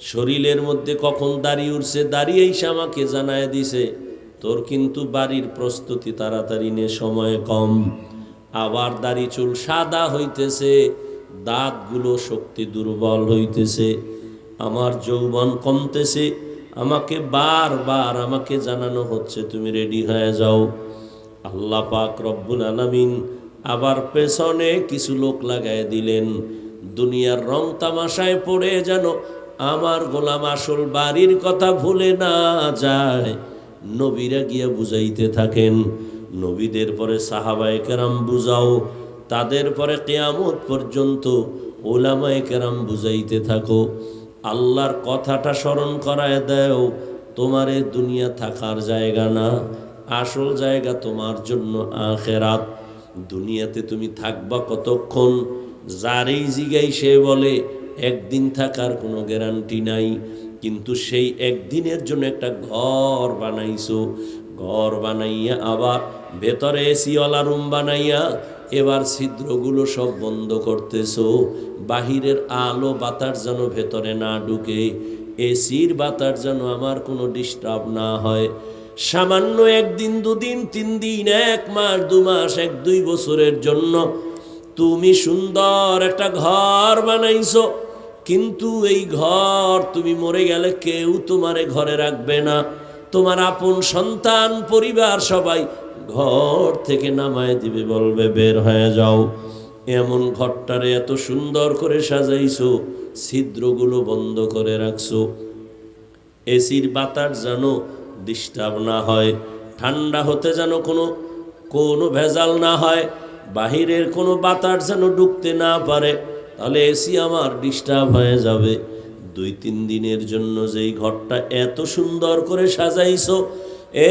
শরীরের মধ্যে কখন দাড়ি উঠছে, দাড়ি এসে আমাকে জানায় দিছে তোর কিন্তু বাড়ির প্রস্তুতি তাড়াতাড়ি নে, সময় কম। আবার দাড়ি চুল সাদা হইতেছে, দাঁতগুলো শক্তি দুর্বল হইতেছে, আমার যৌবন কমতেছে। আমাকে বারবার আমাকে জানানো হচ্ছে তুমি রেডি হয়ে যাও। আল্লাহ পাক রব্বুল আলামিন আবার পেছনে কিছু লোক লাগায় দিলেন, দুনিয়ার রং তামাশায় পড়ে যেন আমার গোলাম আসল বাড়ির কথা ভুলে না যায়। নবীরা গিয়া বুঝাইতে থাকেন, নবীদের পরে সাহাবায়ে কেরাম বুঝাও, তাদের পরে কিয়ামত পর্যন্ত উলামায়ে কেরাম বুঝাইতে থাকো। আল্লাহর কথাটা স্মরণ করায় দাও, তোমার এই দুনিয়া থাকার জায়গা না, আসল জায়গা তোমার জন্য আখিরাত। দুনিয়াতে তুমি থাকবা কতক্ষণ? যারেই জিগাই সে বলে একদিন থাকার কোনো গ্যারান্টি নাই, কিন্তু সেই একদিনের জন্য একটা ঘর বানাইছো, ঘর বানাইয়া আবার ভেতরে এসিওয়ালা রুম বানাইয়া এবার ছিদ্রগুলো সব বন্ধ করতেছো, বাহিরের আলো বাতাস যেন ভেতরে না ঢুকে, এসির বাতাস যেন আমার কোনো ডিস্টার্ব না হয়। সামান্য একদিন, দুদিন, 3 দিন, 1 মাস, 2 মাস, 1-2 বছরের জন্য তুমি সুন্দর একটা ঘর বানাইছো, কিন্তু এই ঘর তুমি মরে গেলে কেউ তোমারে ঘরে রাখবে না। তোমার আপন সন্তান, পরিবার সবাই ঘর থেকে নামায় দিবে, বলবে বের হয়ে যাও। এমন ঘরটারে এত সুন্দর করে সাজাইছো, ছিদ্রগুলো বন্ধ করে রাখছো, এসির বাতাস যেন ডিস্টার্ব না হয়, ঠান্ডা হতে যেন কোনো ভেজাল না হয়, বাহিরের কোনো বাতাস যেন ঢুকতে না পারে, তাহলে এসি আমার ডিস্টার্ব হয়ে যাবে। 2-3 দিনের জন্য যেই ঘরটা এত সুন্দর করে সাজাইছো,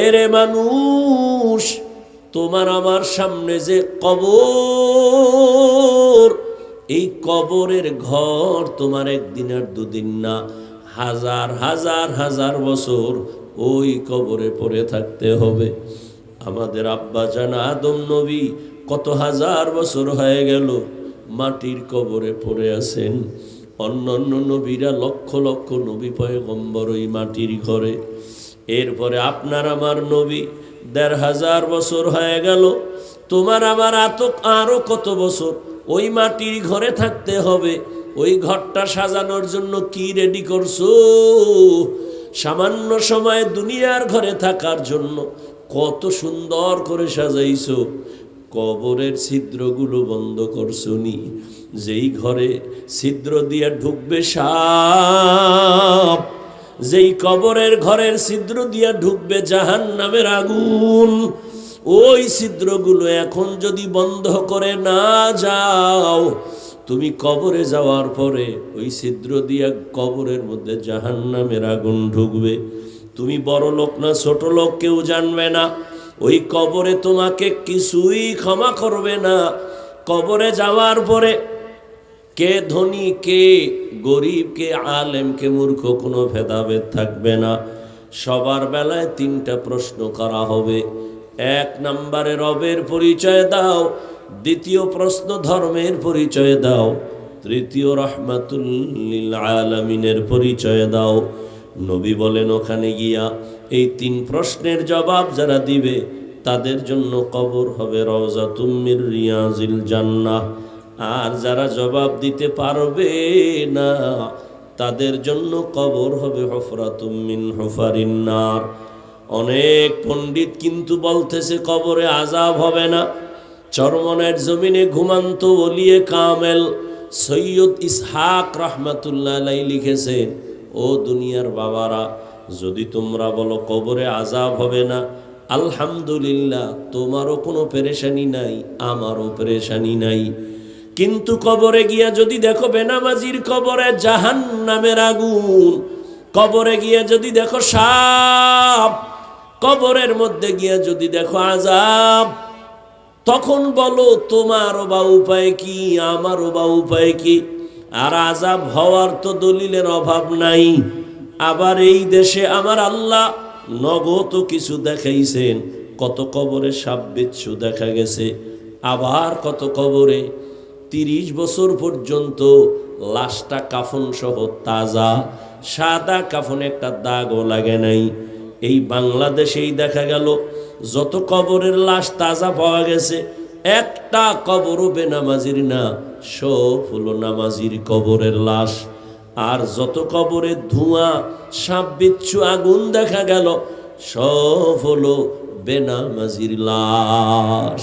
এরে মানুষ, তোমার আমার সামনে যে কবর, এই কবরের ঘর তোমার একদিন আর 2 দিন না, হাজার হাজার হাজার বছর ওই কবরে পড়ে থাকতে হবে। আমাদের আব্বা জান আদম নবী কত হাজার বছর হয়ে গেল মাটির কবরে পড়ে আছেন। অন্যান্য নবীরা লক্ষ লক্ষ নবী পয়গম্বর ওই মাটির ঘরে। এরপরে আপনার আমার নবী 1500 বছর হয়ে গেল, তোমার আমার আরো কত বছর ওই মাটির ঘরে থাকতে হবে। ওই ঘরটা সাজানোর জন্য কি রেডি করছো? সামান্য সময় দুনিয়ার ঘরে থাকার জন্য কত সুন্দর করে সাজাইছো, কবরের ছিদ্রগুলো বন্ধ করছো নি। যেই ঘরে ছিদ্র দিয়ে ঢুকবে সাপ, যেই কবরের ঘরের ছিদ্র দিয়ে ঢুকবে জাহান্নামের আগুন, ওই ছিদ্রগুলো এখন যদি বন্ধ করে না যাও, তুমি কবরে যাওয়ার পরে ওই ছিদ্র দিয়ে কবরের মধ্যে জাহান্নামের আগুন ঢুকবে। তুমি বড় লোক না ছোট লোক কেউ জানবে না, ওই কবরে তোমাকে কিছুই ক্ষমা করবে না। কবরে যাওয়ার পরে কে ধনী, কে গরিব, কে আলেম, কে মূর্খ, কোনো ভেদাভেদ থাকবে না। সবার বেলায় 3টা প্রশ্ন করা হবে। 1 নম্বরে রবের পরিচয় দাও, 2য় প্রশ্ন ধর্মের পরিচয় দাও, 3য় রাহমাতুল লিল আলামিনের পরিচয় দাও। নবী বলেন ওখানে গিয়া এই 3 প্রশ্নের জবাব যারা দিবে তাদের জন্য কবর হবে রওজাতুম মির রিয়াজিল জান্নাহ, আর যারা জবাব দিতে পারবে না তাদের জন্য কবর হবে হুফরাতুম মিন হুফারিন নার। অনেক পণ্ডিত কিন্তু বলতেছে কবরে আযাব হবে না। চরমনের জমিনে ঘুমান্ত ওলিয়ে কামেল সৈয়দ ইসহাক রাহমাতুল্লাহ আলাইহি লিখেছেন, ও দুনিয়ার বাবারা, যদি তোমরা বলো কবরে আযাব হবে না, আলহামদুলিল্লাহ, তোমারও কোনো পেরেশানি নাই, আমারও পেরেশানি নাই। কিন্তু কবরে গিয়া যদি দেখো বেনামাজির কবরে জাহান্নামের আগুন, কবরে গিয়া যদি দেখো সাপ, কবরের মধ্যে গিয়া যদি দেখো আযাব, তখন বলো তোমারও বা উপায় কি, আমারও বা উপায় কি? আর আযাব হওয়ার তো দলিলের অভাব নাই। আবার এই দেশে আমার আল্লাহ নগদ কিছু দেখাইছেন, কত কবরে সাপ বিচ্ছু দেখা গেছে, আবার কত কবরে 30 বছর পর্যন্ত লাশটা কাফন সহ তাজা, সাদা কাফনে একটা দাগও লাগে নাই। এই বাংলাদেশেই দেখা গেল যত কবরের লাশ তাজা পাওয়া গেছে, একটা কবরও বেনামাজির না, সব হলো নামাজির কবরের লাশ। আর যত কবরে ধোঁয়া, সাপ বিচ্ছু, আগুন দেখা গেল, সব হলো বেনামাজির লাশ।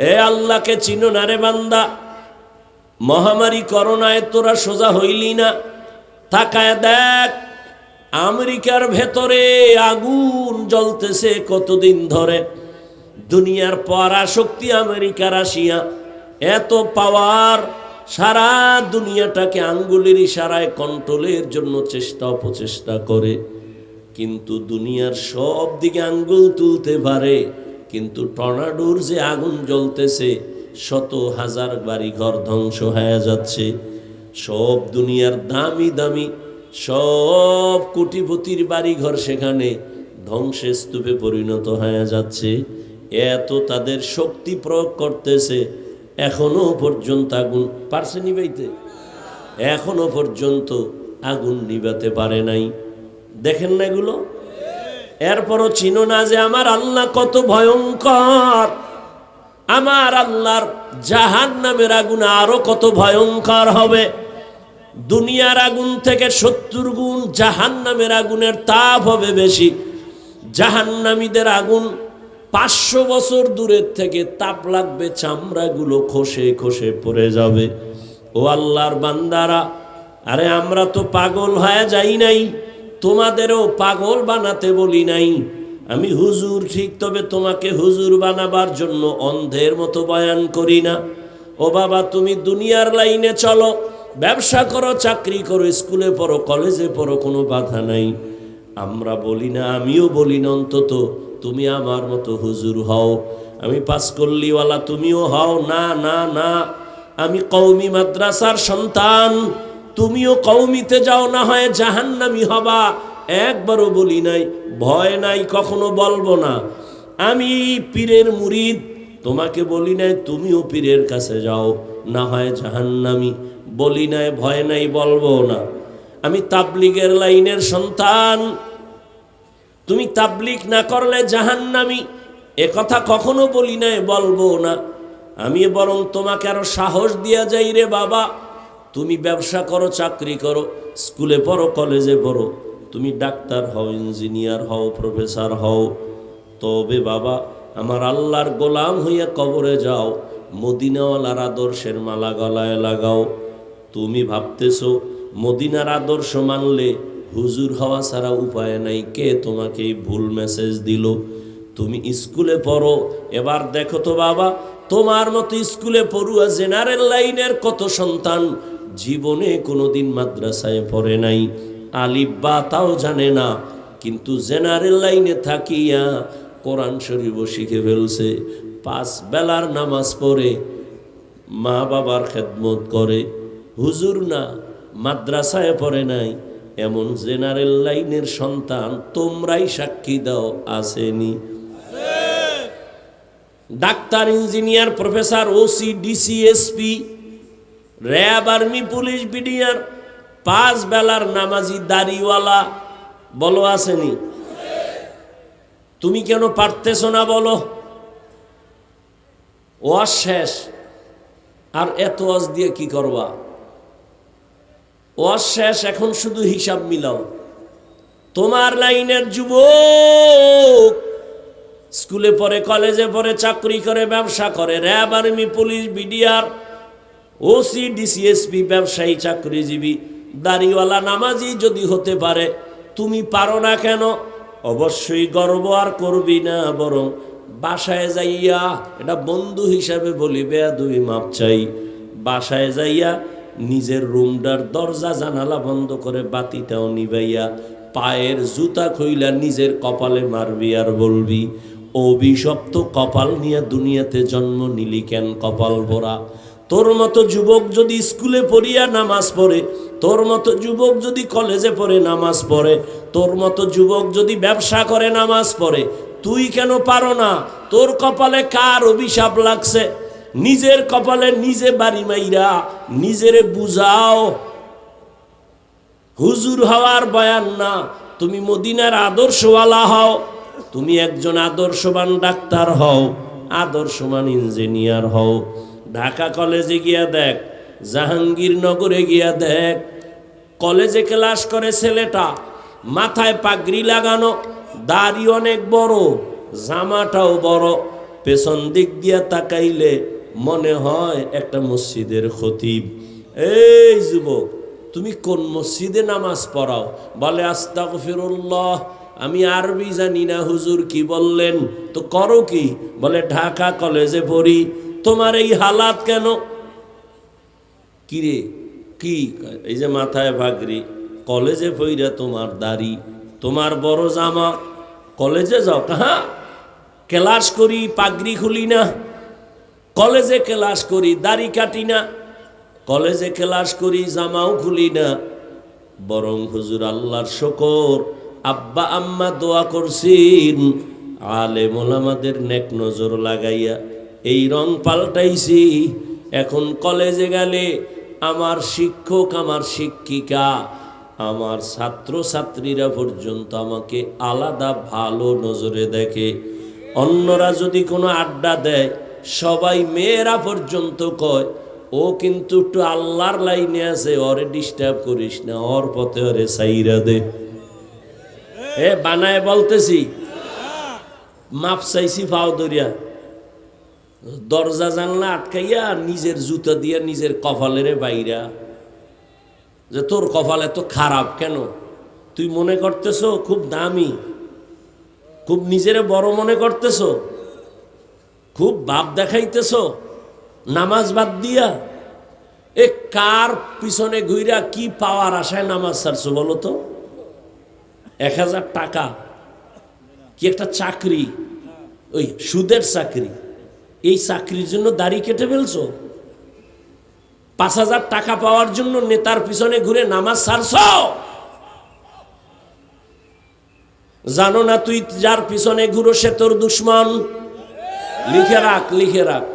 এ আল্লাহকে চিনো না রে বান্দা? মহামারী করোনায় তোরা সোজা হইলি না? তাকায় দেখ, আমেরিকার ভেতরে আগুন জ্বলতেছে কতদিন ধরে। দুনিয়ার পরাশক্তি আমেরিকা, রাশিয়া, এত পাওয়ার, সারা দুনিয়াটাকে আঙ্গুলের ইশারায় কন্ট্রোলের জন্য চেষ্টা অপচেষ্টা করে, কিন্তু দুনিয়ার সব দিকে আঙ্গুল তুলতে পারে। কিন্তু টর্নাডোর যে আগুন জ্বলতেছে, শত হাজার বাড়ি ঘর ধ্বংস হয়ে যাচ্ছে। সব দুনিয়ার দামি দামি সব কোটিপতির বাড়ি ঘর সেখানে ধ্বংসের স্তূপে পরিণত হয়ে যাচ্ছে। এত তাদের শক্তি প্রয়োগ করতেছে, এখনো পর্যন্ত আগুন পারছে নিবাইতে? এখনো পর্যন্ত আগুন নিবাতে পারে নাই। দেখেন না এগুলো? এরপরও চিনো না যে আমার আল্লাহ কত ভয়ঙ্কর? আমার আল্লাহর জাহান্নামের আগুন আরো কত ভয়ঙ্কর হবে। দুনিয়ার আগুন থেকে 70 গুণ জাহান্নামের আগুনের তাপ হবে বেশি। জাহান্নামীদের আগুন 500 বছর দূরের থেকে তাপ লাগবে, চামড়াগুলো খসে খসে পড়ে যাবে। ও আল্লাহর বান্দারা, আরে আমরা তো পাগল হয়ে যাই নাই, তোমাদেরও পাগল বানাতে বলি নাই। আমি হুজুর ঠিক, তবে তোমাকে হুজুর বানাবার জন্য অন্ধের মতো বয়ান করি না। ও বাবা, তুমি দুনিয়ার লাইনে চলো, ব্যবসা করো, চাকরি করো, স্কুলে পড়ো, কলেজে পড়ো, কোনো বাধা নাই। আমরা বলি না, আমিও বলি না, অন্তত তুমি আমার মতো হুজুর হও। আমি পাস করলিওয়ালা, তুমিও হও। না না না, আমি কওমি মাদ্রাসার সন্তান, তুমিও কওমিতে যাও, না হয় জাহান্নামী হবা। একবারও বলি নাই, ভয় নাই, কখনো বলবো না। আমি পীরের মুরিদ, তোমাকে বলি নাই তুমিও পীরের কাছে যাও, না হয় জাহান্নামী। বলি নাই, ভয় নাই, বলবো না। আমি তাবলিগের লাইনের সন্তান, তুমি তাবলিগ না করলে জাহান্নামী, এ কথা কখনো বলি নাই, বলবো না। আমি বরং তোমাকে আরো সাহস দিয়া যাই, রে বাবা, তুমি ব্যবসা করো, চাকরি করো, স্কুলে পড়ো, কলেজে পড়ো, তুমি ডাক্তার হও, ইঞ্জিনিয়ার হও, প্রফেসর হও, তবে বাবা আমার আল্লাহর গোলাম হইয়া কবরে যাও, মদিনাওয়ালার আদর্শের মালা গলায় লাগাও। তুমি ভাবতেছো মদিনার আদর্শ মানলে হুজুর হওয়া ছাড়া উপায় নাই। কে তোমাকে এই ভুল মেসেজ দিল? তুমি স্কুলে পড়ো। এবার দেখো তো বাবা, তোমার মতো স্কুলে পড়ুয়া জেনারেল লাইনের কত সন্তান জীবনে কোনোদিন মাদ্রাসায় পড়ে নাই, আলিফ বা তাও জানে না, কিন্তু জেনারেল লাইনে থাকিয়া কোরআন শরীফও শিখে ফেলছে। 5 বেলার নামাজ পড়ে, মা বাবার খেদমত করে। হুজুর না, মাদ্রাসায় পড়ে নাই, এমন জেনারেল লাইনের সন্তান তোমরাই সাক্ষী দাও, আসেনি? Doctor, engineer, professor, OC, DC, SP, RAB, army, police, BDR, 5 বেলার নামাজি, দাড়িওয়ালা, বলো আসেনি? তুমি কেন পারতেছো না বলো? ওয়াজ শেষ, আর এত ওয়াজ দিয়ে কি করবা? ওয়াজ শেষ, এখন শুধু হিসাব মিলাও। তোমার লাইনের যুবক স্কুলে পড়ে, কলেজে পড়ে, চাকরি করে, ব্যবসা করে, RAB, army, police, BDR, OC, DC, SP, ব্যবসায়ী, চাকরিজীবী, দাড়িওয়ালা, নামাজি যদি হতে পারে, তুমি পারো না কেন? অবশ্যই গর্ব আর করবি না, বরং বাসায় যাইয়া, এটা বন্ধু হিসাবে বলি, বেয়াদবি মাপ চাই, বাসায় যাইয়া নিজের রুমটার দরজা জানালা বন্ধ করে বাতিটাও নিবাইয়া পায়ের জুতা খুইলা নিজের কপালে মারবি আর বলবি, অভিশপ্ত কপাল নিয়ে দুনিয়াতে জন্ম নিলি কেন, কপাল ভরা। তোর মতো যুবক যদি স্কুলে পড়িয়া নামাজ পড়ে, তোর মতো যুবক যদি কলেজে পড়ে নামাজ পড়ে, তোর মতো যুবক যদি ব্যবসা করে নামাজ পড়ে, তুই কেন পারো না? তোর কপালে কার অভিশাপ লাগছে? নিজের কপালে নিজে বাড়ি মাইরা নিজেরে বুঝাও। হুজুর হওয়ার বয়ান না, তুমি মদিনার আদর্শওয়ালা হও, তুমি একজন আদর্শবান ডাক্তার হও, আদর্শবান ইঞ্জিনিয়ার হও। ঢাকা কলেজে গিয়া দেখ, জাহাঙ্গীরনগরে গিয়া দেখ, কলেজে ক্লাস করে ছেলেটা, মাথায় পাগড়ি লাগানো, দাড়ি অনেক বড়, জামাটাও বড়, পেছন দিক দিয়া তাকাইলে মনে হয় একটা মসজিদের খতিব। এই যুবক, তুমি কোন মসজিদে নামাজ পড়াও? বলে আস্তাগফিরুল্লাহ, আমি আরবি জানি না, হুজুর কি বললেন? তো করো কি? বলে ঢাকা কলেজে পড়ি। তোমার এই হালাত কেন? কিরে কি? এই যে মাথায় পাগড়ি, কলেজে পইরা তোমার দাড়ি, তোমার বড় জামা, কলেজে যাও কাহা? ক্লাস করি পাগড়ি খুলি না, কলেজে ক্লাস করি দাড়ি কাটি না, কলেজে ক্লাস করি জামাও খুলি না। বরং হুজুর আল্লাহর শুকর, আব্বা আম্মা দোয়া করছেন, আলেম ওলামাদের নেক নজর লাগাইয়া এই রং পাল্টাইছি। এখন কলেজে গেলে আমার শিক্ষক, আমার শিক্ষিকা, আমার ছাত্র ছাত্রীরা পর্যন্ত আমাকে আলাদা ভালো নজরে দেখে। অন্যরা যদি কোনো আড্ডা দেয়, সবাই মেয়েরা পর্যন্ত কয়, ও কিন্তু একটু আল্লাহর লাইনে আছে, ওরে ডিস্টার্ব করিস না, ওর পথে ওরে সাইরা দে। এ বানায় বলতেছি, মাপ চাইছি ফাও দরিয়া, দরজা জানলা আটকাইয়া নিজের জুতা দিয়া নিজের কপালের বাইরা, যে তোর কপাল এত খারাপ কেন? তুই মনে করতেছ খুব দামি, খুব নিজেরে বড় মনে করতেছ, খুব ভাব দেখাইতেছ নামাজ বাদ দিয়া। এ কার পিছনে ঘুইরা কি পাওয়ার আশায় নামাজ ছাড়ছো বলো তো? 1000 টাকা কি একটা চাকরি, ওই সুদের চাকরি, এই চাকরির জন্য দাড়ি কেটে ফেলছো? 5000 টাকা পাওয়ার জন্য নেতার পিছনে ঘুরে নামাজ ছাড়ছো? জানো না তুই যার পিছনে ঘুরো সে তোর দুশ্মন? লিখে রাখ, লিখে রাখ।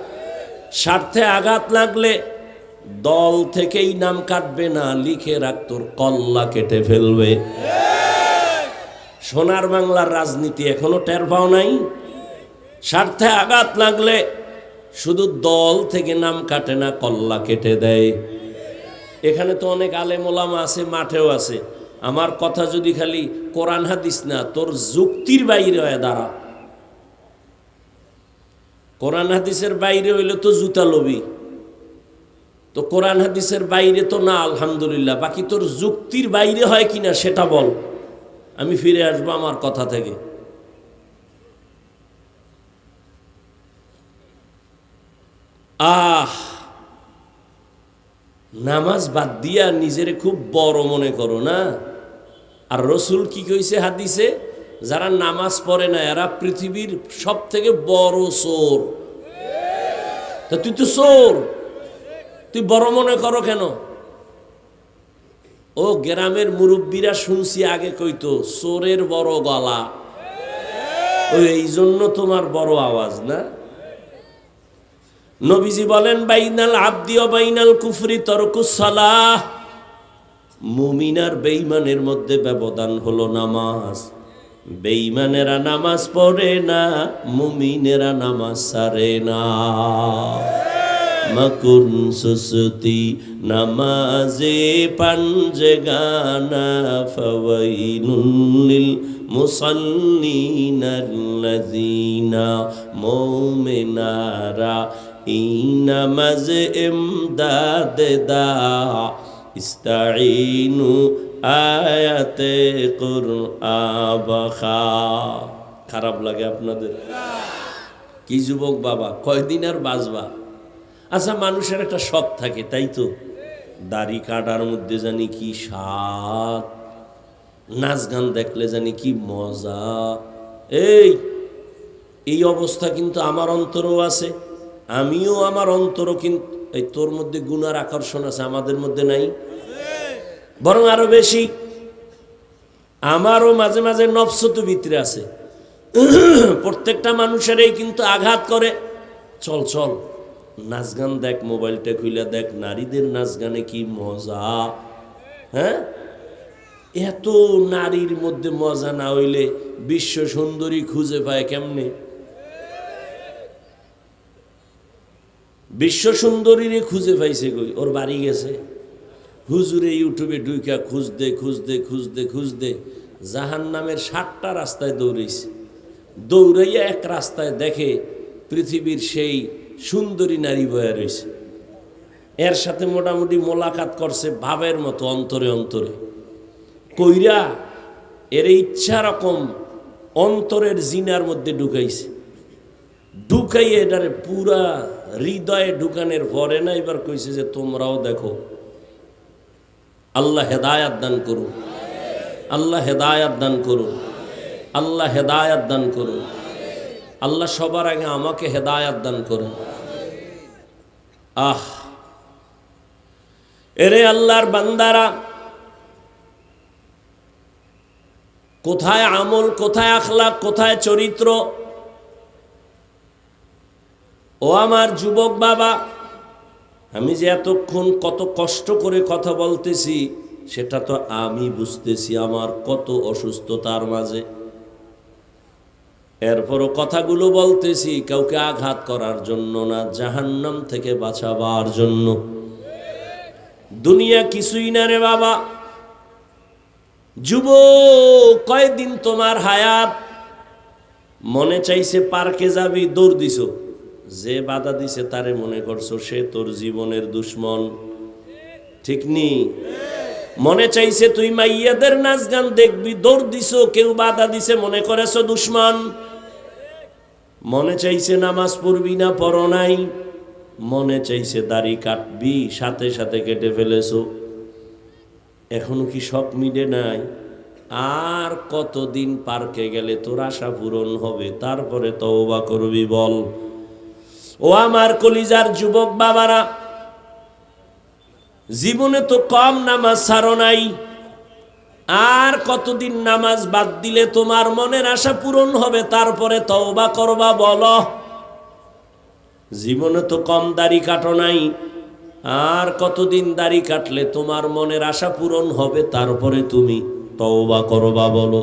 স্বার্থে আঘাত লাগলে দল থেকেই নাম কাটবে না, লিখে রাখ, তোর কল্লা কেটে ফেলবে। সোনার বাংলার রাজনীতি এখনো টের পাও নাই? স্বার্থে আঘাত লাগলে শুধু দল থেকে নাম কাটে না, কল্লা কেটে দেয়। এখানে তো অনেক আলেম ওলামা আছে, মাঠেও আছে। আমার কথা যদি খালি কোরআন হাদিস না, তোর যুক্তির বাইরে হয়ে দাঁড়া। কোরআন হাদিসের বাইরে হইলে তো জুতা লবি, তো কোরআন হাদিসের বাইরে তো না, আলহামদুলিল্লাহ। বাকি তোর যুক্তির বাইরে হয় কিনা সেটা বল, আমি ফিরে আসবো আমার কথা থেকে। নামাজ বাদ দিয়া নিজেরে খুব বড় মনে করো না। আর রসুল কি কইছে হাদিসে? যারা নামাজ পড়ে না এরা পৃথিবীর সব থেকে বড় চোর। তা তুই তো চোর, তুই বড় মনে করো কেন? ও গ্রামের মুরব্বীরা শুনছি আগে কইতো চোরের বড় গলা, ওই এই জন্য তোমার বড় আওয়াজ না। নবীজি বলেন, বাইনাল আবদি ওয়া বাইনাল কুফরি তারকুস সালাহ। মুমিন আর বেঈমানের মধ্যে ব্যবধান হলো নামাজ। বেঈমানেরা নামাজ পড়ে না, মুমিনেরা নামাজ ছাড়ে না। মকুন সুসতি নামাজে পাঞ্জগানা ফাওয়াইলুল লিল মুসাল্লিনাল্লাযিনা মুমিনারা ইনামাজ ইমদাদ দা ইস্তাঈনু আয়াতে কুরআন বাখা। খারাপ লাগে আপনাদের? কি যুবক বাবা, কয়দিন আর বাঁচবা? আচ্ছা, মানুষের একটা শখ থাকে, তাই তো? দাড়ি কাটার মধ্যে জানি কি স্বাদ, নাচ গান দেখলে জানি কি মজা। এই অবস্থা কিন্তু আমার অন্তরও আছে, আমিও আমার অন্তরও, কিন্তু এই তোর মধ্যে গুনার আকর্ষণ আছে, আমাদের মধ্যে নাই, বরং আরো বেশি। আমারও মাঝে মাঝে নফসতু ভিতরে আছে। প্রত্যেকটা মানুষেরই কিন্তু আঘাত করে, চল চল নাচ গান দেখ, মোবাইলটা খুলে দেখ, নারীদের নাচ গানে কি মজা। হ্যাঁ, এত নারীর মধ্যে মজা না হইলে বিশ্ব সুন্দরী খুঁজে পায় কেমনে? বিশ্ব সুন্দরীরে খুঁজে পাইছে কই? ওর বাড়ি গেছে হুজুরে ইউটিউবে ঢুইকা খুঁজতে খুঁজতে খুঁজতে খুঁজতে জাহান্নামের 7টা রাস্তায় দৌড়াইছে। দৌড়াইয়া এক রাস্তায় দেখে পৃথিবীর সেই সুন্দরী নারী বয়া রয়েছে। এর সাথে মোটামুটি মোলাকাত করছে ভাবের মতো অন্তরে অন্তরে কইরা এর ইচ্ছা রকম অন্তরের জিনার মধ্যে ঢুকাইছে। ঢুকাইয়ে এটারে পুরা হৃদয়ে ঢুকানোর পরে না এবার কইছে যে তোমরাও দেখো। আল্লাহ হেদায়াত দান করুন, আল্লাহ হেদায়াত দান করুন, আল্লাহ হেদায়াত দান করুন। আল্লাহ সবার আগে আমাকে হেদায়াত দান করেন। আহ এরে আল্লাহর বান্দারা, কোথায় আমল, কোথায় আখলাক, কোথায় চরিত্র? ও আমার যুবক বাবা, আমি যে এতক্ষণ কত কষ্ট করে কথা বলতেছি সেটা তো আমি বুঝতেছি আমার কত অসুস্থতার মাঝে। এরপরও কথাগুলো বলতেছি কাউকে আঘাত করার জন্য না, জাহান্নাম থেকে বাঁচাবার জন্য। দুনিয়া কিছুই না রে বাবা। যুবক, কয়দিন তোমার হায়াত? মনে চাইছে পার্কে যাবি, দৌড় দিছো। যে বাধা দিছে তারে মনে করছো সে তোর জীবনের দুশ্মন, ঠিক নি? মনে চাইছে তুই মাইয়াদের নাচ গান দেখবি, দৌড় দিছো, কেউ বাধা দিছে মনে করেছো দুশ্মন। মনে চাইছে নামাজ পড়বি না, পড়ো নাই। মনে চাইছে দাড়ি কাটবি, সাথে সাথে কেটে ফেলেছো। এখনো কি শখ মিটে নাই? আর কতদিন পার্কে গেলে তোর আশা পূরণ হবে? তারপরে তওবা করবি বল। ও আমার কলিজার যুবক বাবারা, জীবনে তো কম নামাজ ছাড়ো নাই। আর কতদিন নামাজ বাদ দিলে তোমার মনের আশা পূরণ হবে? তারপরে তওবা করবা বলো। জীবনে তো কম দাড়ি কাটো নাই। আর কতদিন দাড়ি কাটলে তোমার মনের আশা পূরণ হবে? তারপরে তুমি তওবা করবা বলো।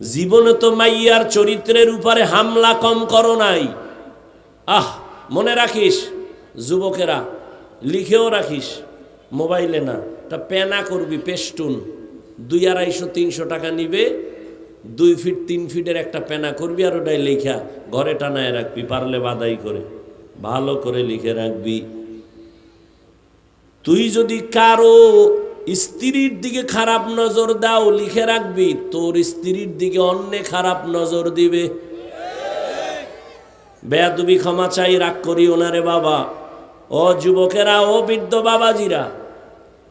জীবনে তো মাইয়ার চরিত্রের উপরে হামলা কম করো নাই। আহ, মনে রাখিস যুবকেরা, লিখেও রাখিস মোবাইলে না, তা পেনা করবি, পেস্টুন 200-250-300 টাকা নিবে। 2 ফিট 3 ফিটের একটা পেনা করবি, আর ওটাই লেখা ঘরে টানায় রাখবি, পারলে বাদাই করে ভালো করে লিখে রাখবি। তুই যদি কারো স্ত্রীর দিকে খারাপ নজর দাও, লিখে রাখবি তোর স্ত্রীর দিকে অন্য খারাপ নজর দিবে। বেয়াদবি ক্ষমা চাই, রাগ করি ওনারে বাবা। ও যুবকেরা, ও বৃদ্ধ বাবাজিরা,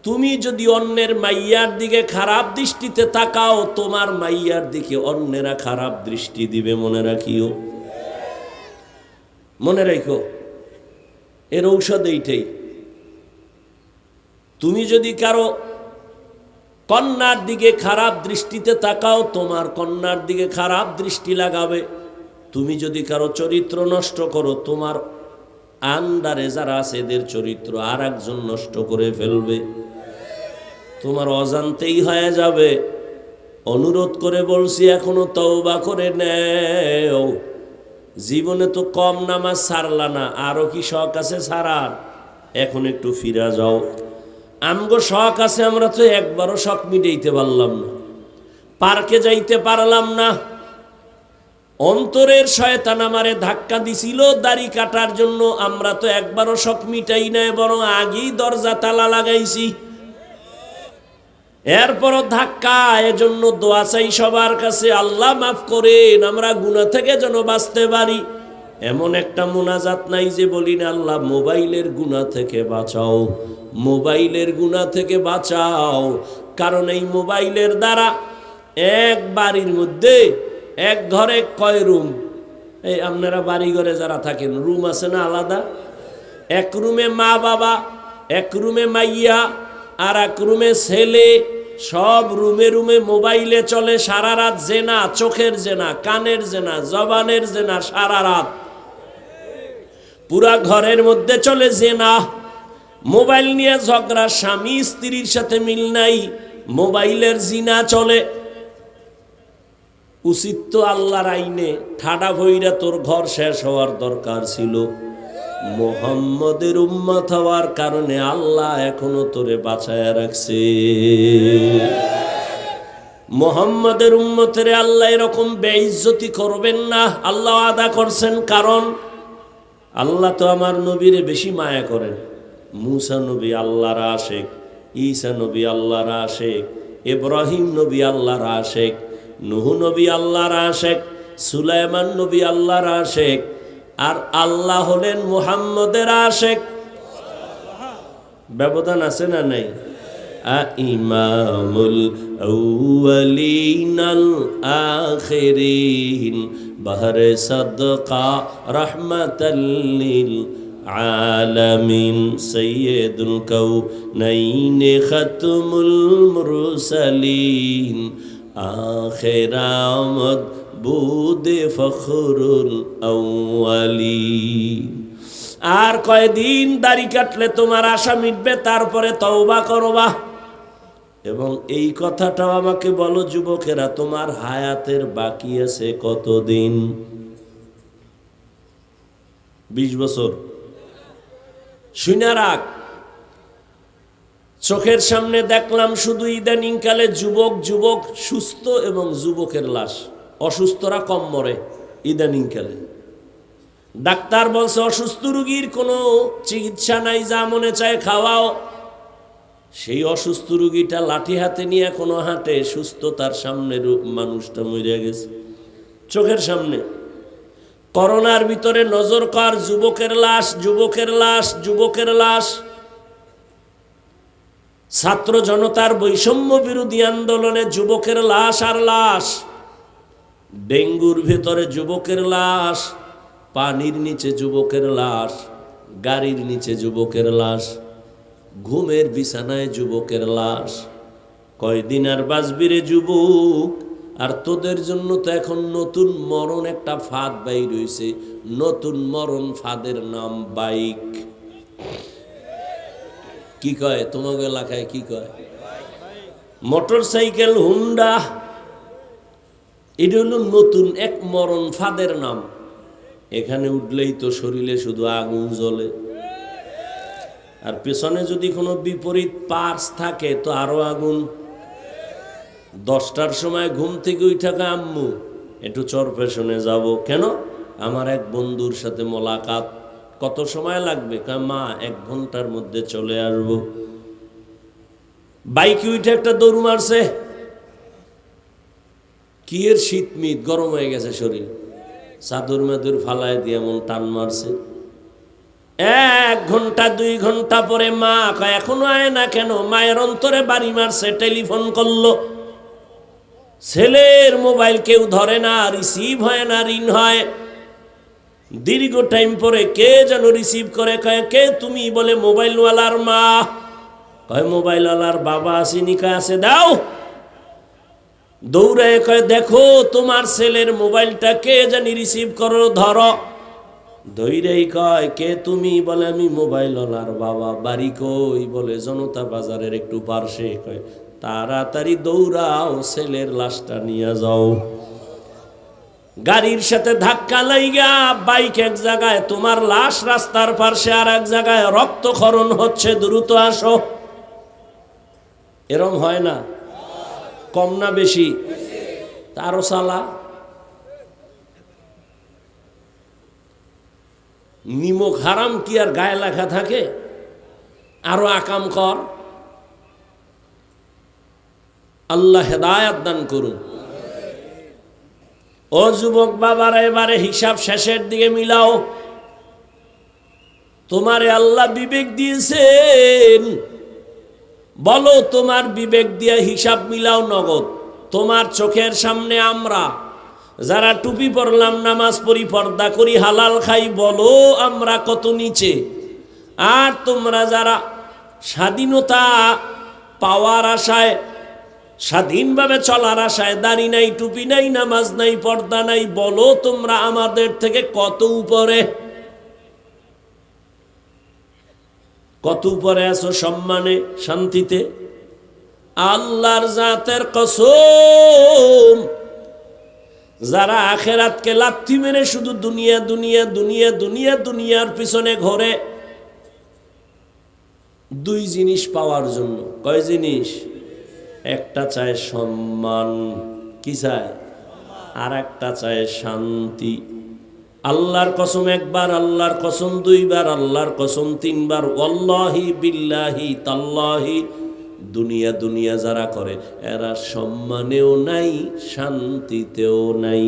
তুমি যদি অন্যের মাইয়ার দিকে খারাপ দৃষ্টিতে তাকাও, তোমার মাইয়ার দিকে অন্যেরা খারাপ দৃষ্টি দিবে। মনে রাখিও, মনে রাখো, এর ঔষধ এইটাই। তুমি যদি কারো কন্যার দিকে খারাপ দৃষ্টিতে তাকাও, তোমার কন্যার দিকে খারাপ দৃষ্টি লাগাবে। তুমি যদি কারো চরিত্র নষ্ট করো, তোমার আন্ডারে যারা আছে এদের চরিত্র আর একজন নষ্ট করে ফেলবে। তোমার অজান্তেই হয়ে যাবে। অনুরোধ করে বলছি, এখনো তওবা করে নেও। জীবনে তো কম নামাজ ছাড়লা না, আরো কি শখ আছে ছাড়ার? এখন একটু ফিরা যাও। আমগো শখ আছে, আমরা তো একবারও শখ মিটাইতে পারলাম না, পার্কে যাইতে পারলাম না। অন্তরের শয়তান আমারে ধাক্কা দিছিল দাড়ি কাটার জন্য, আমরা তো একবারও শখ মিটাই নাই, বরং আগেই দরজা তালা লাগাইছি। এরপরও ধাক্কা। এজন্য দোয়া চাই সবার কাছে, আল্লাহ মাফ করেন, আমরা গুনাহ থেকে যেন বাঁচতে পারি। এমন একটা মুনাজাত নাই যে বলি না, আল্লাহ মোবাইলের গুনাহ থেকে বাঁচাও, মোবাইলের গুনাহ থেকে বাঁচাও। কারণ এই মোবাইলের দ্বারা এক বাড়ির মধ্যে এক ঘরে কয় রুম? এই আপনারা বাড়ি ঘরে যারা থাকেন, রুম আছে না আলাদা? এক রুমে মা বাবা, এক রুমে মাইয়া, আর এক রুমে ছেলে। সব রুমে রুমে মোবাইলে চলে সারা রাত জেনা, চোখের জেনা, কানের জেনা, জবানের জেনা, সারা রাত পুরা ঘরের মধ্যে চলে জেনা। মোবাইল নিয়ে ঝগড়া, স্বামী স্ত্রীর সাথে মিল নাই, মোবাইলের জিনা চলে, উচিত তো আল্লাহর আইনে ঠাডা ভইরা তোর ঘর শেষ হওয়ার দরকার ছিল। মুহাম্মদের উম্মত হওয়ার কারণে আল্লাহ এখনো তোরে বাঁচায়া রাখছে। মুহাম্মদের উম্মতের আল্লাহ এরকম বেইজ্জতি করবেন না, আল্লাহ আদা করছেন। কারণ আল্লাহ তো আমার নবীরে বেশি মায়া করেন। মুসা নবী আল্লাহর আশেক, ঈসা নবী আল্লাহর আশেক, ইব্রাহিম নবী আল্লাহর আশেক, নূহ নবী আল্লাহর আশেক, সুলাইমান নবী আল্লাহর আশেক, আর আল্লাহ হলেন মুহাম্মদের আশেক। ব্যবধান আছে না নাই? ইমামুল আউয়ালিন আল আখিরিন বাহরে সাদকা রাহমাতাল লিল আলামিন সাইয়্যিদুল কাউনাইন খাতমুল মুরসালিন আখিরামত বুদে ফখরুল আউয়ালিন। আর কয়দিন দাড়ি কাটলে তোমার আশা মিটবে, তারপরে তওবা করবা। এবং এই কথাটাও আমাকে বলো যুবকেরা, তোমার হায়াতের বাকি আছে কতদিন? 20 বছর। শুনে রাখ, চোখের সামনে দেখলাম শুধু ইদানিং কালে যুবক যুবক সুস্থ এবং যুবকের লাশ। অসুস্থরা কম মরে ইদানিং কালে। ডাক্তার বলছে অসুস্থ রোগীর কোনো চিকিৎসা নাই, যা মনে চায় খাওয়াও। সেই অসুস্থ রোগীটা লাঠি হাতে নিয়ে এখনো হাঁটে, সুস্থতার সামনে মানুষটা মরে গেছে চোখের সামনে। করোনার ভিতরে নজর কর, যুবকের লাশ, যুবকের লাশ, যুবকের লাশ। ছাত্র জনতার বৈষম্য বিরোধী আন্দোলনে যুবকের লাশ আর লাশ। ডেঙ্গুর ভেতরে যুবকের লাশ, পানির নিচে যুবকের লাশ, গাড়ির নিচে যুবকের লাশ, ঘুমের বিছানায় যুবকের লাশ। কয়দিন আর বাঁচবি রে যুবক? আর তোদের জন্য তো এখন নতুন মরণ একটা ফাঁদ বাইর হইছে। নতুন মরণ ফাঁদের নাম বাইক। কি কয় তোমাকে এলাকায়? কি কয়? Motor cycle, Honda. এটা হলো নতুন এক মরণ ফাঁদের নাম। এখানে উঠলেই তো শরীরে শুধু আগুন জ্বলে, আর পেছনে যদি কোনো বিপরীত পার্স থাকে তো আরো আগুন। 10টার সময় ঘুম থেকে উঠা আম্মু একটু চরপেশনে যাব। কেন? আমার এক বন্ধুর সাথে মোলাকাত। কত সময় লাগবে? মা 1 ঘন্টার মধ্যে চলে আসবো। বাইকে উঠে একটা দৌড় মারছে। কি এর শীতমিত, গরম হয়ে গেছে শরীর, চাদর মাদুর ফালায় দিয়ে এমন টান মারছে। 1 ঘন্টা 2 ঘন্টা পরে মা কয় এখনো আয় না কেন? মায়ের অন্তরে বাড়ি মারছে। টেলিফোন করলো, ছেলের মোবাইল কেউ ধরে না, রিসিভ হয় না, রিং হয়। দীর্ঘ টাইম পরে কে যেন রিসিভ করে, কয় কে তুমি? বলে মোবাইলওয়ালার মা। কয় মোবাইলওয়ালার বাবা আসেনি? কয় আছে, দাও। দৌড়ায় কয় দেখো তোমার ছেলের মোবাইলটা কে জানি রিসিভ করো, ধরো। ধৈরেই কয় কে তুমি? বলে আমি মোবাইলওয়ালার বাবা। বাড়ি কই? বলে জনতা বাজারের একটু পার্শ্বে। কয় তাড়াতাড়ি দৌড়াও, ছেলের লাশটা নিয়ে যাও। গাড়ির সাথে ধাক্কা লাইগা বাইক এক জায়গায়, তোমার লাশ রাস্তার পাশে আর এক জায়গায়, রক্তক্ষরণ হচ্ছে, দ্রুত আসো। এরম হয় না? কম না বেশি? তারও সালা। নিমক হারাম কি আর গায়ে লেখা থাকে? আরো আকাম কর। আল্লাহ হেদায়াত দান করুন। ও যুবক বাবারা, এবারে হিসাব শেষের দিকে মিলাও। তোমারে আল্লাহ বিবেক দিয়েছেন, বলো তোমার বিবেক দিয়ে হিসাব মিলাও নগদ। তোমার চোখের সামনে আমরা যারা টুপি পরলাম, নামাজ পড়ি, পর্দা করি, হালাল খাই, বলো আমরা কত নিচে। আর তোমরা যারা স্বাধীনতা পাওয়ার আশায়, স্বাধীনভাবে চলার আশায়, দাড়ি নাই, টুপি নাই, নামাজ নাই, পর্দা নাই, বলো তোমরা আমাদের থেকে কত উপরে। কত উপরে আছো সম্মানে, শান্তিতে? আল্লাহর জাতের কসম, যারা আখেরাতকে লাথি মেরে শুধু দুনিয়া দুনিয়া দুনিয়া দুনিয়া দুনিয়ার পিছনে ঘোরে, দুই জিনিস পাওয়ার জন্য। কয় জিনিস? একটা চায় সম্মান, কি চায়? আর একটা চায় শান্তি। আল্লাহর কসম একবার, আল্লাহর কসম দুইবার, আল্লাহর কসম তিনবার, ওয়াল্লাহি বিল্লাহি তাল্লাহি, দুনিয়া দুনিয়া যারা করে এরা সম্মানেও নাই, শান্তিতেও নাই।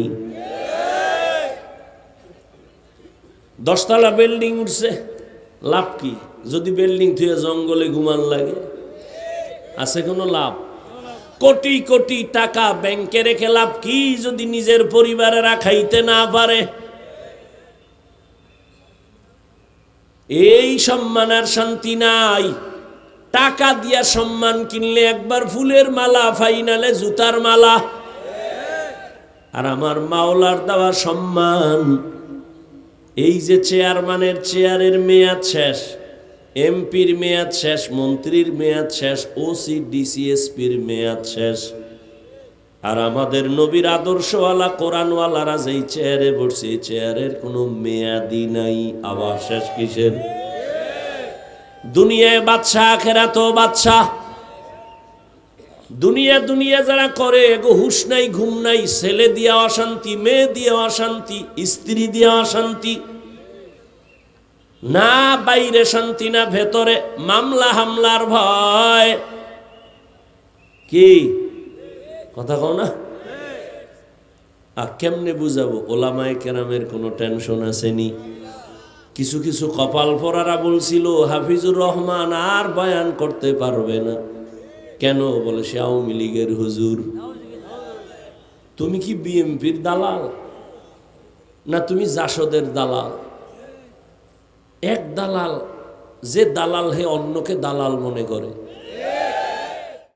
10তলা বিল্ডিং উঠছে, লাভ কি? যদি বিল্ডিং থুয়ে জঙ্গলে ঘুমান লাগে, আছে কোনো লাভ? কোটি কোটি টাকা ব্যাংকে রেখে লাভ কি যদি নিজের পরিবারেরা খাইতে না পারে? এই সম্মান আর শান্তি নাই। টাকা দিয়া সম্মান কিনলে একবার ফুলের মালা, ফাইনালে জুতার মালা। আর আমার মাওলার দেওয়া সম্মান, এই যে চেয়ারম্যানের চেয়ারের মেয়াদ শেষ, এমপির মেয়াদ শেষ, মন্ত্রীর মেয়াদ শেষ, ওসি ডিসিএসপির মেয়াদ শেষ, আর আমাদের নবীর আদর্শওয়ালা কোরআনওয়ালারা যেই চেয়ারে বসছে, এই চেয়ারের কোনো মেয়াদি নাই। আবার শেষ কিসের? দুনিয়ায় বাদশা, আখেরাতেও বাদশা। দুনিয়া দুনিয়া যারা করে, এগো হুশ নাই, ঘুম নাই, ছেলে দিয়া অশান্তি, মেয়ে দিয়া অশান্তি, স্ত্রী দিয়া অশান্তি, না বাইরে শান্তি, না ভেতরে মামলা হামলার ভয়। কি কথা কও না? আর কেমনে বুঝাবো? ওলামায়ে কেরামের কোনো টেনশন আসেনি। কিছু কিছু কপাল পরারা বলছিল হাফিজুর রহমান আর বয়ান করতে পারবে না। কেন? বলে সে আওয়ামী লীগের হুজুর। তুমি কি বিএমপির দালাল, না তুমি জাসদের দালাল? এক দালাল, যে দালাল হে অন্যকে দালাল মনে করে।